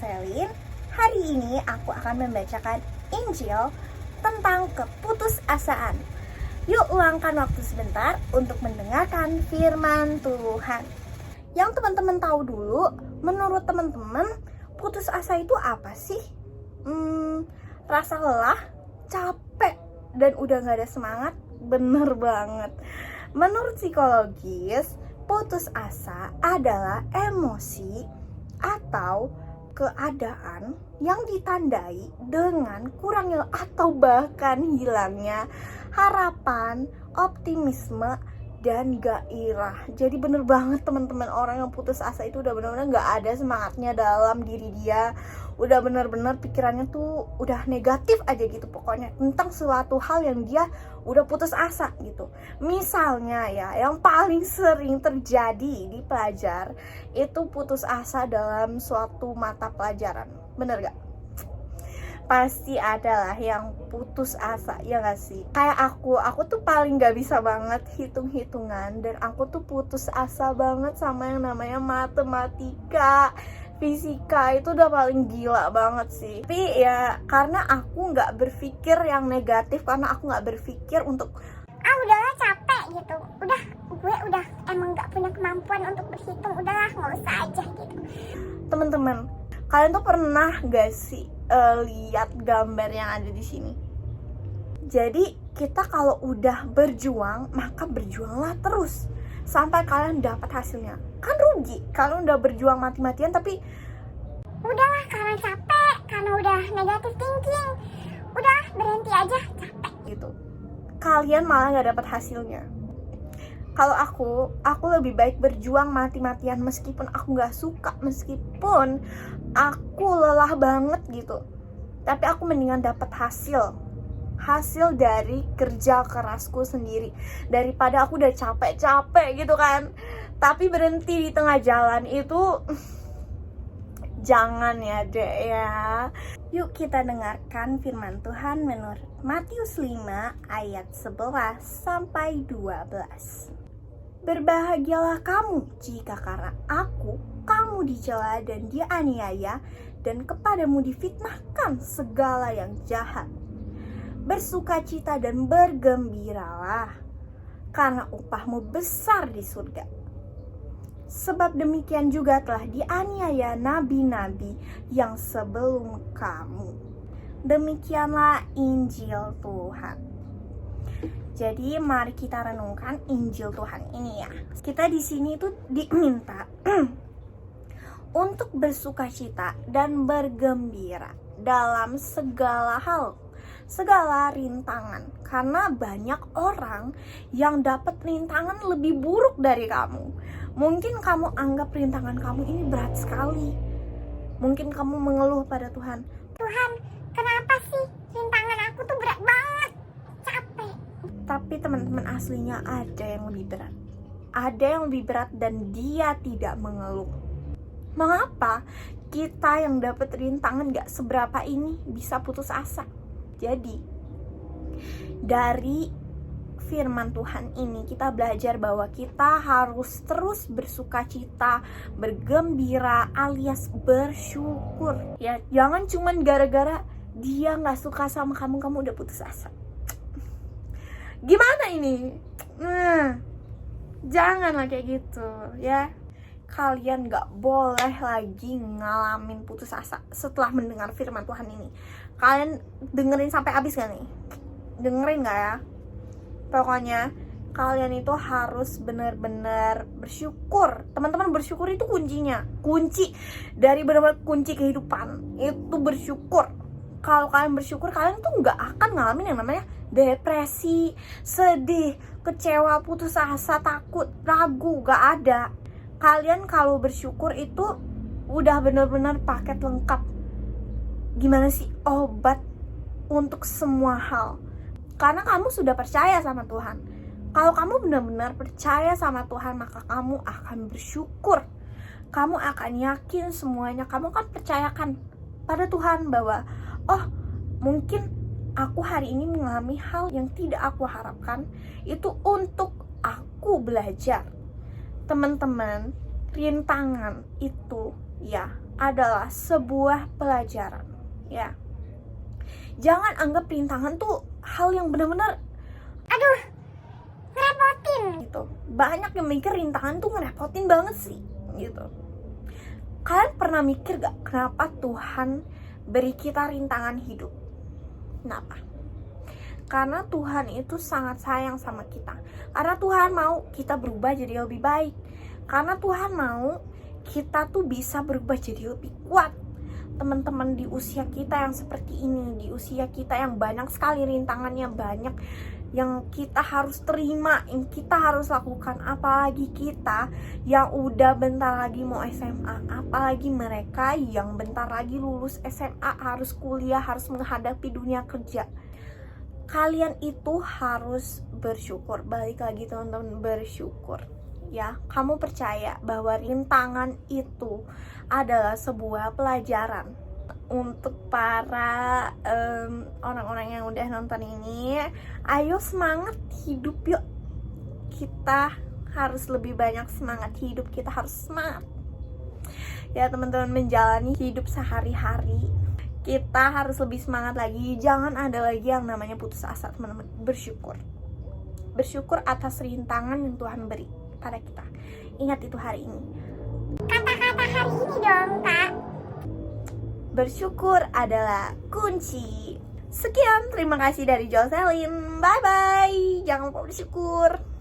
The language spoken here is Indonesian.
Selin. Hari ini aku akan membacakan Injil tentang keputusasaan. Yuk luangkan waktu sebentar untuk mendengarkan firman Tuhan. Yang teman-teman tahu dulu, menurut teman-teman, putus asa itu apa sih? Rasa lelah, capek, dan udah gak ada semangat? Bener banget. Menurut psikologis, putus asa adalah emosi atau keadaan yang ditandai dengan kurangnya atau bahkan hilangnya harapan, optimisme, dan gairah. Jadi bener banget teman-teman, orang yang putus asa itu udah bener-bener gak ada semangatnya dalam diri dia. Udah bener-bener pikirannya tuh udah negatif aja gitu pokoknya tentang suatu hal yang dia udah putus asa gitu. Misalnya ya, yang paling sering terjadi di pelajar itu putus asa dalam suatu mata pelajaran. Bener gak? Pasti adalah yang putus asa, ya gak sih? Kayak aku tuh paling gak bisa banget hitung-hitungan. Dan aku tuh putus asa banget sama yang namanya matematika, fisika. Itu udah paling gila banget sih. Tapi ya karena aku gak berpikir yang negatif, karena aku gak berpikir untuk udahlah capek gitu, gue udah emang gak punya kemampuan untuk berhitung, udahlah gak usah aja gitu. Teman-teman, kalian tuh pernah gak sih lihat gambar yang ada di sini? Jadi kita kalau udah berjuang, maka berjuanglah terus sampai kalian dapat hasilnya. Kan rugi kalau udah berjuang mati-matian tapi udahlah karena capek, karena udah negatif thinking, udah berhenti aja, capek gitu. Kalian malah gak dapat hasilnya. Kalau aku lebih baik berjuang mati-matian meskipun aku gak suka, meskipun aku lelah banget gitu. Tapi aku mendingan dapat hasil dari kerja kerasku sendiri daripada aku udah capek-capek gitu kan. Tapi berhenti di tengah jalan itu jangan ya dek ya. Yuk kita dengarkan firman Tuhan menurut Matius 5 ayat 11 sampai 12. Berbahagialah kamu jika karena aku kamu dicela dan dianiaya dan kepadamu difitnahkan segala yang jahat. Bersukacita dan bergembiralah karena upahmu besar di surga. Sebab demikian juga telah dianiaya nabi-nabi yang sebelum kamu. Demikianlah Injil Tuhan. Jadi mari kita renungkan Injil Tuhan ini ya. Kita di sini tuh diminta untuk bersukacita dan bergembira dalam segala hal, segala rintangan. Karena banyak orang yang dapat rintangan lebih buruk dari kamu. Mungkin kamu anggap rintangan kamu ini berat sekali. Mungkin kamu mengeluh pada Tuhan, Tuhan, kenapa sih rintangan aku tuh berat banget, capek. tapi teman-teman, aslinya ada yang lebih berat. Ada yang lebih berat dan dia tidak mengeluh. Mengapa kita yang dapat rintangan gak seberapa ini bisa putus asa? Jadi dari firman Tuhan ini kita belajar bahwa kita harus terus bersukacita, bergembira alias bersyukur. Ya, jangan cuman gara-gara dia gak suka sama kamu udah putus asa. Gimana ini? Janganlah kayak gitu ya. Kalian gak boleh lagi ngalamin putus asa setelah mendengar firman Tuhan ini. Kalian dengerin sampai habis gak nih? Dengerin gak ya? Pokoknya kalian itu harus benar-benar bersyukur. Teman-teman, bersyukur itu kuncinya. Kunci dari benar-benar kunci kehidupan itu bersyukur. Kalau kalian bersyukur, kalian tuh gak akan ngalamin yang namanya depresi, sedih, kecewa, putus asa, takut, ragu. Gak ada. Kalian kalau bersyukur itu udah benar-benar paket lengkap. Gimana sih obat untuk semua hal? Karena kamu sudah percaya sama Tuhan. Kalau kamu benar-benar percaya sama Tuhan, maka kamu akan bersyukur. Kamu akan yakin semuanya. Kamu akan percayakan pada Tuhan bahwa mungkin aku hari ini mengalami hal yang tidak aku harapkan. Itu untuk aku belajar. Teman-teman, rintangan itu ya adalah sebuah pelajaran, ya. Jangan anggap rintangan tuh hal yang benar-benar Aduh, ngerepotin. gitu. Banyak yang mikir rintangan tuh ngerepotin banget sih, gitu. Kalian pernah mikir gak kenapa Tuhan beri kita rintangan hidup? Kenapa? Karena Tuhan itu sangat sayang sama kita. Karena Tuhan mau kita berubah jadi lebih baik. Karena Tuhan mau kita tuh bisa berubah jadi lebih kuat. Teman-teman di usia kita yang seperti ini, di usia kita yang banyak sekali rintangannya, banyak yang kita harus terima, yang kita harus lakukan. Apalagi kita yang udah bentar lagi mau SMA, apalagi mereka yang bentar lagi lulus SMA, harus kuliah, harus menghadapi dunia kerja. Kalian itu harus bersyukur. Balik lagi teman-teman, bersyukur. Ya, kamu percaya bahwa rintangan itu adalah sebuah pelajaran. Untuk para orang-orang yang udah nonton ini, ayo semangat hidup yuk. Kita harus lebih banyak semangat hidup, kita harus semangat. Ya teman-teman, menjalani hidup sehari-hari, kita harus lebih semangat lagi. Jangan ada lagi yang namanya putus asa teman-teman. Bersyukur. Bersyukur atas rintangan yang Tuhan beri pada kita. Ingat itu hari ini. Kata-kata hari ini dong, Kak. Bersyukur adalah kunci. Sekian, terima kasih dari Jocelyn. Bye-bye. Jangan lupa bersyukur.